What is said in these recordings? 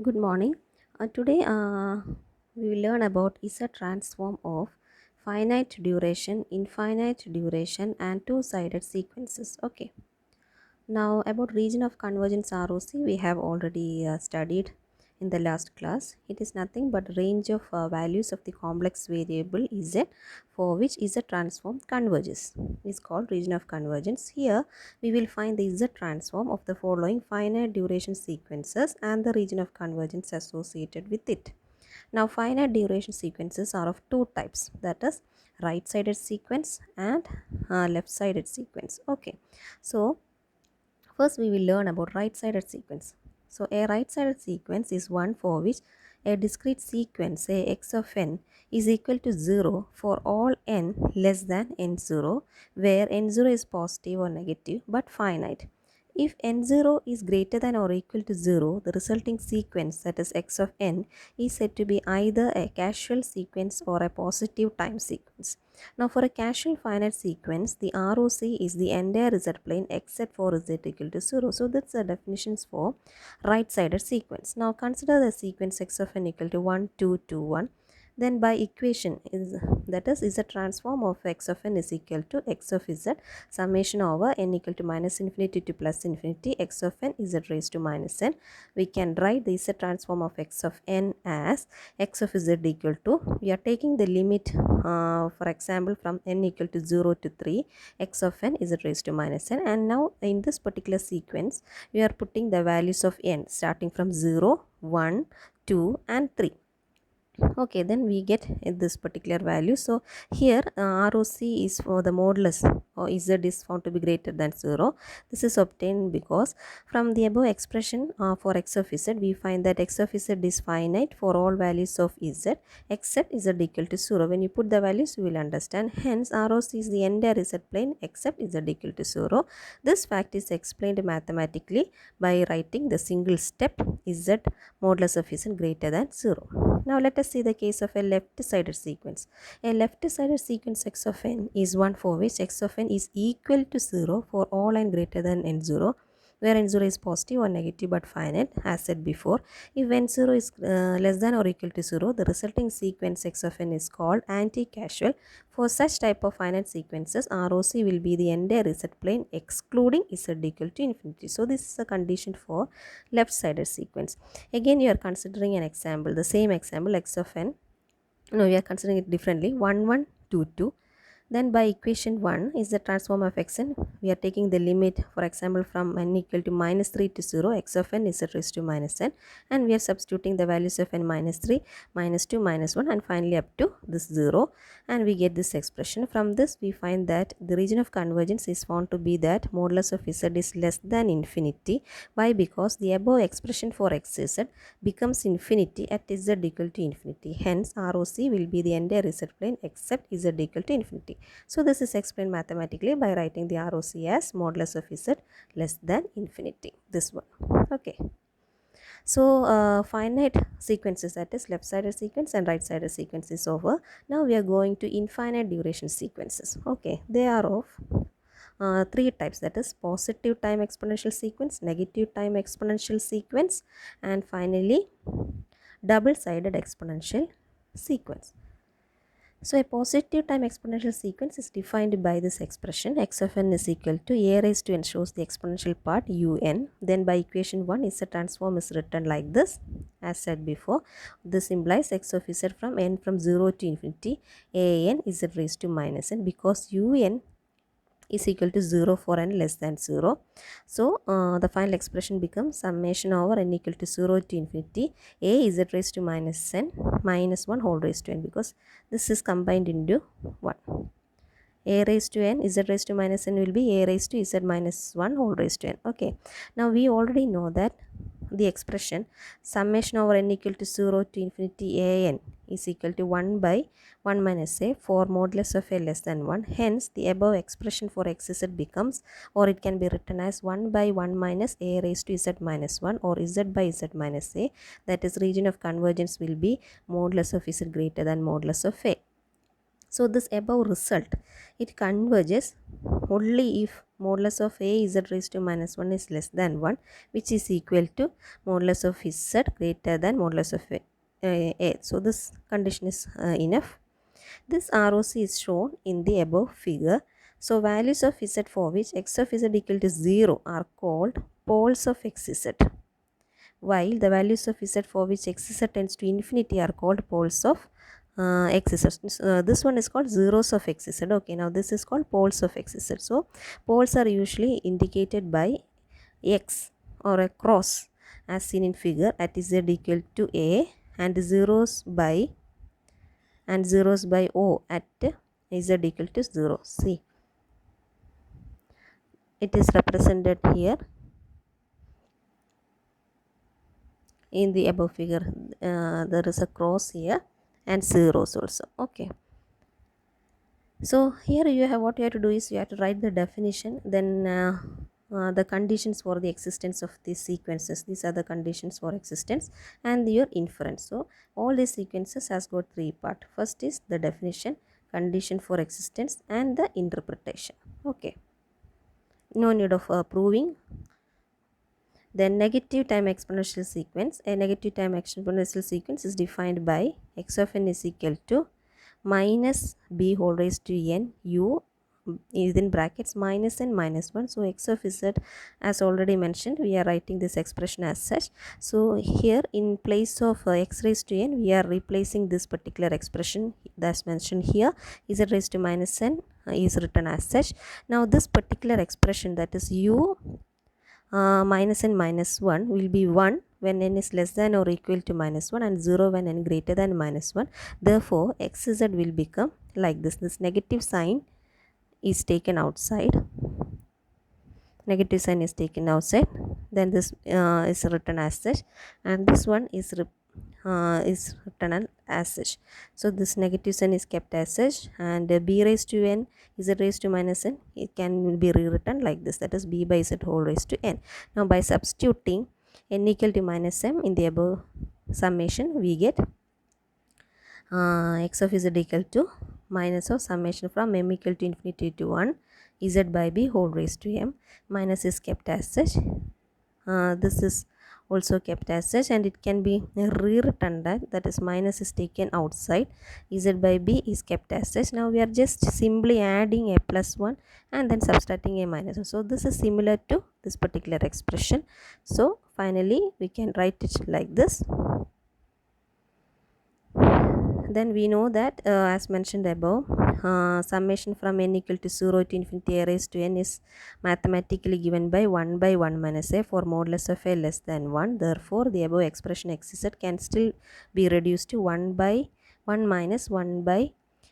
Good morning. Today we will learn about is a transform of finite duration, infinite duration, and two-sided sequences. Okay. Now about region of convergence ROC we have already studied in the last class. It is nothing but range of values of the complex variable Z for which Z transform converges. Is called region of convergence. Here we will find the Z transform of the following finite duration sequences and the region of convergence associated with it. Now finite duration sequences are of two types, that is right sided sequence and left sided sequence. Okay. So first, we will learn about right-sided sequence. So, a right-sided sequence is one for which a discrete sequence, say x of n, is equal to 0 for all n less than n0, where n0 is positive or negative but finite. If n0 is greater than or equal to 0, the resulting sequence, that is x of n, is said to be either a casual sequence or a positive time sequence. Now for a casual finite sequence, the ROC is the entire Z plane except for Z equal to 0. So that's the definitions for right-sided sequence. Now consider the sequence x of n equal to 1, 2, 2, 1. Then by equation is that is Z transform of x of n is equal to x of z summation over n equal to minus infinity to plus infinity x of n z raised to minus n. We can write the Z transform of x of n as x of z equal to, we are taking the limit for example from n equal to 0 to 3, x of n is raised to minus n, and now in this particular sequence we are putting the values of n starting from 0, 1, 2 and 3. Okay, then we get this particular value. So here ROC is for the modulus or Z is found to be greater than 0. This is obtained because from the above expression for x of z, we find that x of z is finite for all values of z except z equal to 0. When you put the values, you will understand. Hence ROC is the entire z plane except z equal to 0. This fact is explained mathematically by writing the single step z modulus of z greater than 0. Now let us see the case of a left-sided sequence. A left-sided sequence x of n is one for which x of n is equal to 0 for all n greater than n0, where n0 is positive or negative but finite, as said before. If n0 is less than or equal to 0, the resulting sequence x of n is called anti-casual. For such type of finite sequences, ROC will be the entire Z plane excluding Z equal to infinity. So this is a condition for left-sided sequence. Again, you are considering an example, the same example x of n. No, we are considering it differently. 1, 1, 2, 2. Then by equation 1 is the transform of xn. We are taking the limit, for example, from n equal to minus 3 to 0, x of n is raised to minus n, and we are substituting the values of n minus 3, minus 2, minus 1 and finally up to this 0, and we get this expression. From this we find that the region of convergence is found to be that modulus of z is less than infinity. Why? Because the above expression for xz becomes infinity at z equal to infinity. Hence ROC will be the entire z plane except z equal to infinity. So this is explained mathematically by writing the ROC as modulus of z less than infinity. This one. Okay. So finite sequences, that is left-sided sequence and right-sided sequence is over. Now we are going to infinite duration sequences. Okay, they are of three types, that is positive time exponential sequence, negative time exponential sequence, and finally double-sided exponential sequence. So a positive time exponential sequence is defined by this expression x of n is equal to a raised to n shows the exponential part un. Then by equation 1 is a transform is written like this. As said before, this implies x of z from n from 0 to infinity a n z raised to minus n, because un is equal to 0 for n less than 0. So the final expression becomes summation over n equal to 0 to infinity a z raised to minus n minus 1 whole raised to n, because this is combined into 1. A raised to n z raised to minus n will be a raised to z minus 1 whole raised to n. Okay. Now we already know that the expression summation over n equal to 0 to infinity a n is equal to 1 by 1 minus a for modulus of a less than 1. Hence the above expression for xz becomes, or it can be written as 1 by 1 minus a raised to z minus 1 or z by z minus a, that is region of convergence will be modulus of z greater than modulus of a. So this above result, it converges only if modulus of a z raised to minus 1 is less than 1, which is equal to modulus of z greater than modulus of a. So this condition is enough. This ROC is shown in the above figure. So values of z for which x of z equal to 0 are called poles of xz, while the values of z for which xz tends to infinity are called poles of xz. This one is called zeros of xz. Okay, now this is called poles of xz. So poles are usually indicated by x or a cross as seen in figure at z equal to a, and zeros by o at z equal to 0. See, it is represented here in the above figure. There is a cross here and zeros also. Okay, so here you have, what you have to do is you have to write the definition, then the conditions for the existence of these sequences. These are the conditions for existence and your inference. So all these sequences has got three parts. First is the definition, condition for existence, and the interpretation. Okay, no need of proving. Then negative time exponential sequence. A negative time exponential sequence is defined by x of n is equal to minus b whole raised to n u within brackets minus n minus 1. So x of z, as already mentioned, we are writing this expression as such. So here in place of x raised to n, we are replacing this particular expression that's mentioned here. Z raised to minus n is written as such. Now this particular expression, that is u minus n minus 1, will be 1 when n is less than or equal to minus 1 and 0 when n greater than minus 1. Therefore xz will become like this. This negative sign is taken outside. Negative sign is taken outside. Then this is written as such, and this one is written as such. So this negative sign is kept as such, and b raised to n, z raised to minus n, it can be rewritten like this, that is b by z whole raised to n. Now by substituting n equal to minus m in the above summation, we get x of z equal to minus of summation from m equal to infinity to 1 z by b whole raised to m. Minus is kept as such. This is also kept as such, and it can be rewritten that is minus is taken outside, z by b is kept as such. Now we are just simply adding a plus 1 and then subtracting a minus 1. So this is similar to this particular expression. So finally we can write it like this. Then we know that as mentioned above, summation from n equal to 0 to infinity a raised to n is mathematically given by 1 by 1 minus a for modulus of a less than 1. Therefore the above expression xz can still be reduced to 1 by 1 minus 1 by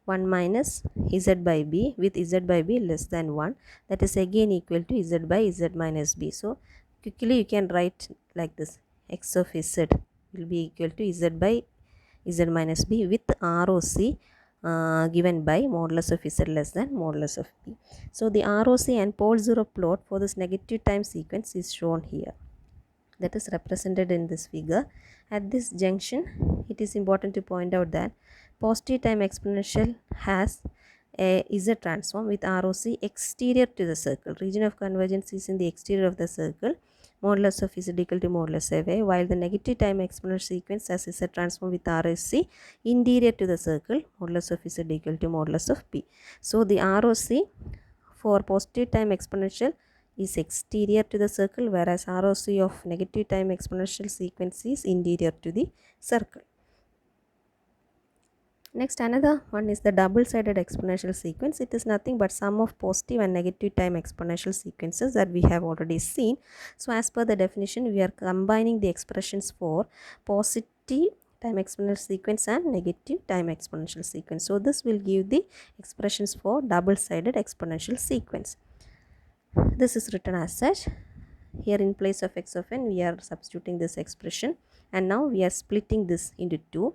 1 minus z by b with z by b less than 1, that is again equal to z by z minus b. So quickly you can write like this: x of z will be equal to z by z minus b with ROC given by modulus of z less than modulus of b. So the ROC and pole 0 plot for this negative time sequence is shown here, that is represented in this figure. At this junction, it is important to point out that positive time exponential has a z transform with ROC exterior to the circle. Region of convergence is in the exterior of the circle. Modulus of z equal to modulus of a, while the negative time exponential sequence has z transform with ROC interior to the circle. Modulus of z equal to modulus of b. So the ROC for positive time exponential is exterior to the circle, whereas ROC of negative time exponential sequence is interior to the circle. Next, another one is the double-sided exponential sequence. It is nothing but sum of positive and negative time exponential sequences that we have already seen. So as per the definition, we are combining the expressions for positive time exponential sequence and negative time exponential sequence. So this will give the expressions for double-sided exponential sequence. This is written as such. Here in place of x of n, we are substituting this expression, and now we are splitting this into two.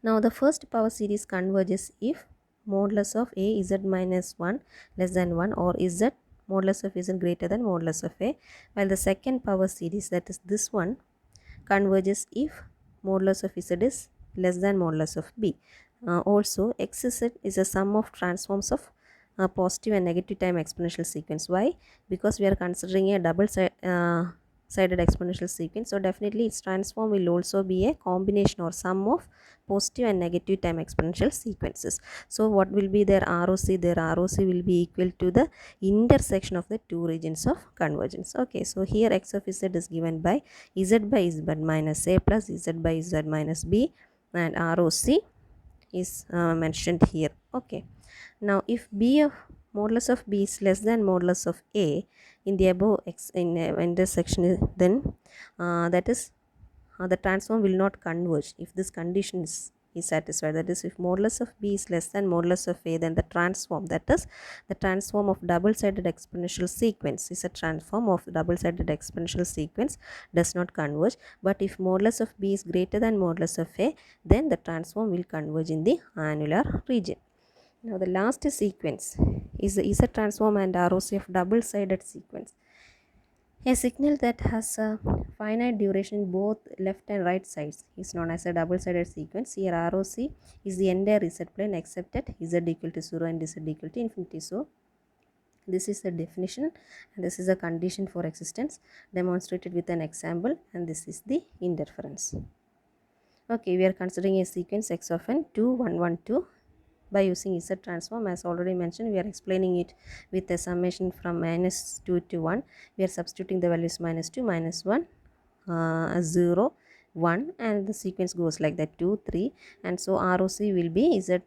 Now the first power series converges if modulus of a z minus 1 less than 1 or z modulus of z greater than modulus of a, while the second power series, that is this one, converges if modulus of z is less than modulus of b. Also, XZ is a sum of transforms of positive and negative time exponential sequence. Why? Because we are considering a sided exponential sequence, so definitely its transform will also be a combination or sum of positive and negative time exponential sequences. So what will be their ROC? Their ROC will be equal to the intersection of the two regions of convergence. Okay, so here x of z is given by z by z minus a plus z by z minus b, and ROC is mentioned here. Okay, now if b of modulus of b is less than modulus of a in the above intersection, then that is the transform will not converge if this condition is satisfied. That is, if modulus of b is less than modulus of a, then the transform, that is the transform of double-sided exponential sequence, is a transform of double-sided exponential sequence does not converge. But if modulus of b is greater than modulus of a, then the transform will converge in the annular region. Now the last sequence is the Z transform and ROC of double-sided sequence. A signal that has a finite duration in both left and right sides is known as a double-sided sequence. Here ROC is the entire Z plane except at Z equal to 0 and Z equal to infinity. So this is the definition and this is a condition for existence demonstrated with an example, and this is the interference. Okay, we are considering a sequence x of n 2 1 1 2 by using Z transform. As already mentioned, we are explaining it with a summation from minus 2 to 1. We are substituting the values minus 2, minus 1, 0, 1, and the sequence goes like that 2, 3, and so ROC will be Z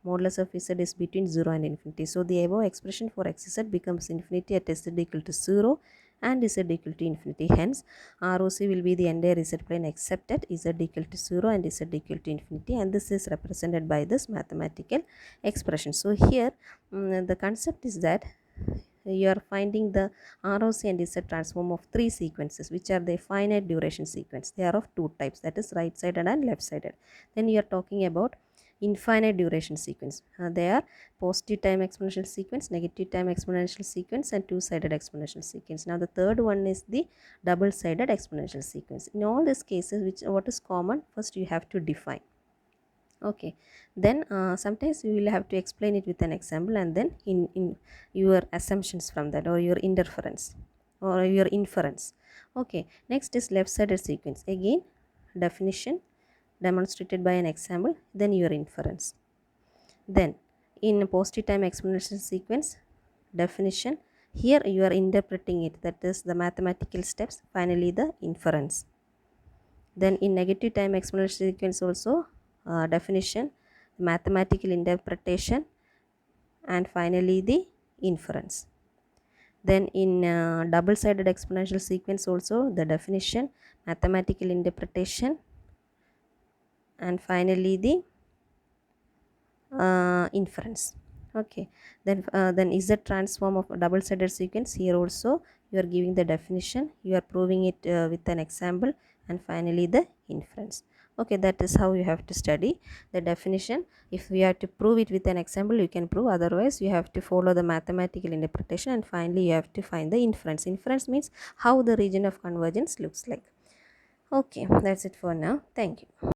modulus of Z is between 0 and infinity. So the above expression for xz becomes infinity at z equal to 0 and z equal to infinity. Hence, ROC will be the entire Z plane except at z equal to 0 and z equal to infinity, and this is represented by this mathematical expression. So here the concept is that you are finding the ROC and Z transform of three sequences, which are the finite duration sequence. They are of two types, that is right sided and left sided. Then you are talking about infinite duration sequence. They are positive time exponential sequence, negative time exponential sequence, and two-sided exponential sequence. Now the third one is the double-sided exponential sequence. In all these cases, what is common? First you have to define. Okay, then sometimes you will have to explain it with an example, and then in your assumptions from that, or your interference or your inference. Okay, next is left-sided sequence. Again, definition demonstrated by an example, then your inference. Then in positive time exponential sequence, definition, here you are interpreting it, that is the mathematical steps, finally the inference. Then in negative time exponential sequence also, definition, mathematical interpretation, and finally the inference. Then in double-sided exponential sequence also, the definition, mathematical interpretation, and finally the inference. Okay, then is the transform of a double-sided sequence. Here also you are giving the definition, you are proving it with an example, and finally the inference. Okay, that is how you have to study the definition. If you have to prove it with an example, you can prove, otherwise you have to follow the mathematical interpretation, and finally you have to find the inference. Inference means how the region of convergence looks like. Okay, that's it for now. Thank you.